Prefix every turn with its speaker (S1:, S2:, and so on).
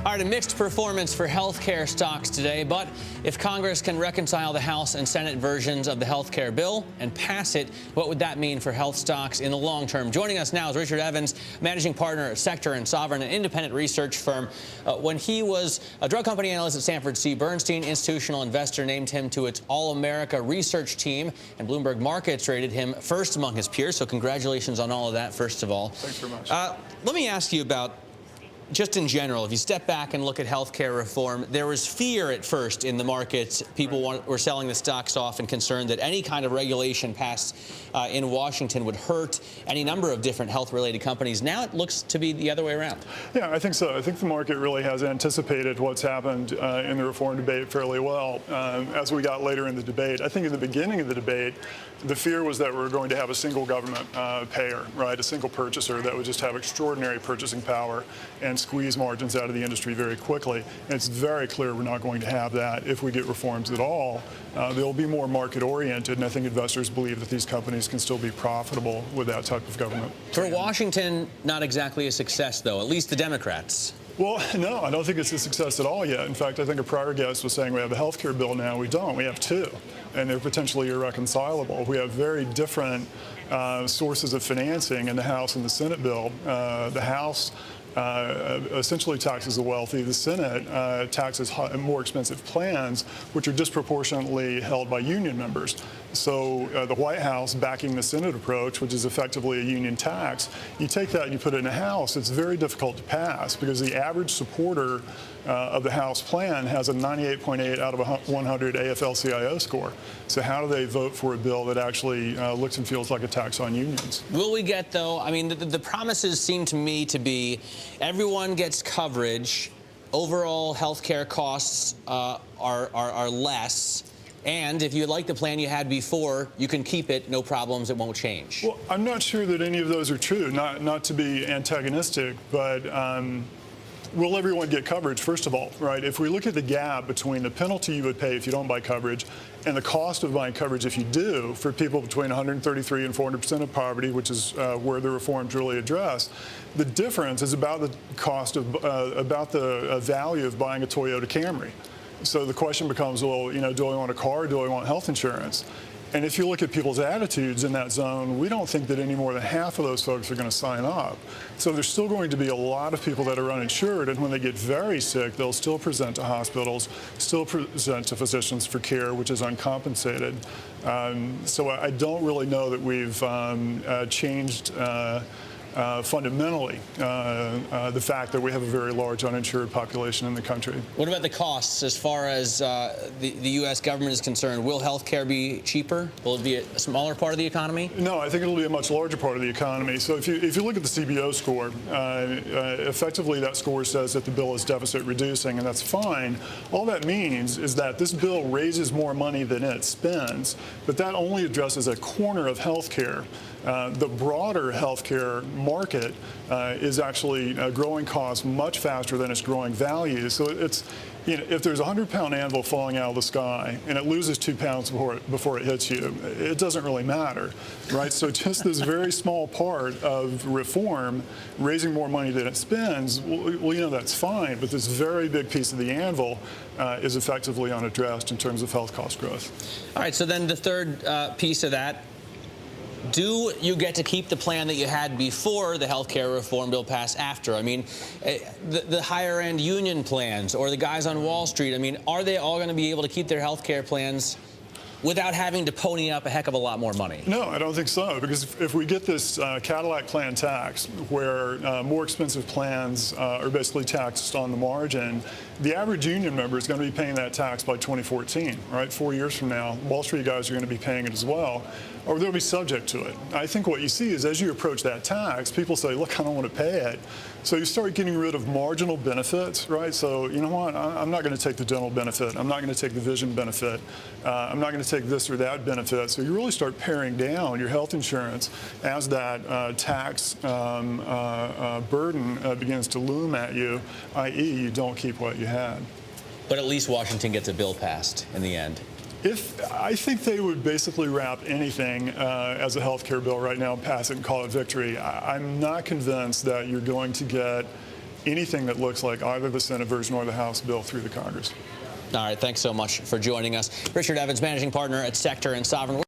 S1: All right, a mixed performance for healthcare stocks today, but if Congress can reconcile the House and Senate versions of the healthcare bill and pass it, what would that mean for health stocks in the long term? Joining us now is Richard Evans, managing partner at Sector Sovereign, an independent research firm. When he was a drug company analyst at Sanford C. Bernstein, Institutional Investor named him to its All-America research team, and Bloomberg Markets rated him first among his peers. So congratulations on all of that, first of all.
S2: Thanks very much.
S1: Let me ask you about, just in general, if you step back and look at healthcare reform, there was fear at first in the markets. People were selling the stocks off and concerned that any kind of regulation passed in Washington would hurt any number of different health-related companies. Now it looks to be the other way around.
S2: Yeah, I think so. I think the market really has anticipated what's happened in the reform debate fairly well. As we got later in the debate, I think in the beginning of the debate, the fear was that we were going to have a single government payer, right, a single purchaser that would just have extraordinary purchasing power and squeeze margins out of the industry very quickly. And it's very clear we're not going to have that if we get reforms at all. They'll be more market-oriented, and I think investors believe that these companies can still be profitable with that type of government.
S1: For Washington, not exactly a success, though, at least the Democrats.
S2: Well, no, I don't think it's a success at all yet. In fact, I think a prior guest was saying we have a health care bill now. We don't. We have two, and they're potentially irreconcilable. We have very different sources of financing in the House and the Senate bill. The House essentially taxes the wealthy. The Senate taxes more expensive plans, which are disproportionately held by union members. So the White House backing the Senate approach, which is effectively a union tax, you take that and you put it in the House, it's very difficult to pass because the average supporter of the House plan has a 98.8 out of 100 AFL-CIO score. So how do they vote for a bill that actually looks and feels like a tax on unions?
S1: Will we get, though, I mean, the promises seem to me to be everyone gets coverage, overall health care costs are less, and if you like the plan you had before, you can keep it, no problems, it won't change.
S2: Well, I'm not sure that any of those are true, not to be antagonistic, but will everyone get coverage, first of all, right? If we look at the gap between the penalty you would pay if you don't buy coverage and the cost of buying coverage if you do, for people between 133 and 400% of poverty, which is where the reforms really address, the difference is about the cost of, about the value of buying a Toyota Camry. So the question becomes, well, you know, do I want a car or do I want health insurance? And if you look at people's attitudes in that zone, we don't think that any more than half of those folks are going to sign up. So there's still going to be a lot of people that are uninsured, and when they get very sick, they'll still present to hospitals, still present to physicians for care, which is uncompensated. So I don't really know that we've changed fundamentally the fact that we have a very large uninsured population in the country.
S1: What about the costs as far as the U.S. government is concerned? Will health care be cheaper? Will it be a smaller part of the economy?
S2: No, I think it'll be a much larger part of the economy. So if you look at the CBO score, effectively that score says that the bill is deficit reducing, and that's fine. All that means is that this bill raises more money than it spends, but that only addresses a corner of health care. The broader healthcare market is actually growing costs much faster than it's growing value. So it's, you know, if there's a 100-pound anvil falling out of the sky and it loses 2 pounds before it hits you, it doesn't really matter, right? So just this very small part of reform, raising more money than it spends, well, you know, that's fine. But this very big piece of the anvil is effectively unaddressed in terms of health cost growth.
S1: All right. So then the third piece of that. Do you get to keep the plan that you had before the health care reform bill passed after? I mean, the higher-end union plans or the guys on Wall Street, I mean, are they all going to be able to keep their health care plans without having to pony up a heck of a lot more money?
S2: No, I don't think so, because if we get this Cadillac plan tax where more expensive plans are basically taxed on the margin, the average union member is going to be paying that tax by 2014, right? 4 years from now, Wall Street guys are going to be paying it as well, or they'll be subject to it. I think what you see is as you approach that tax, people say, look, I don't want to pay it. So you start getting rid of marginal benefits, right? So, you know what, I'm not going to take the dental benefit. I'm not going to take the vision benefit. I'm not going to take this or that benefit. So you really start paring down your health insurance as that tax burden begins to loom at you, i.e. you don't keep what you had.
S1: But at least Washington gets a bill passed in the end.
S2: I think they would basically wrap anything as a health care bill right now, pass it and call it victory. I'm not convinced that you're going to get anything that looks like either the Senate version or the House bill through the Congress.
S1: All right, thanks so much for joining us. Richard Evans, managing partner at Sector Sovereign.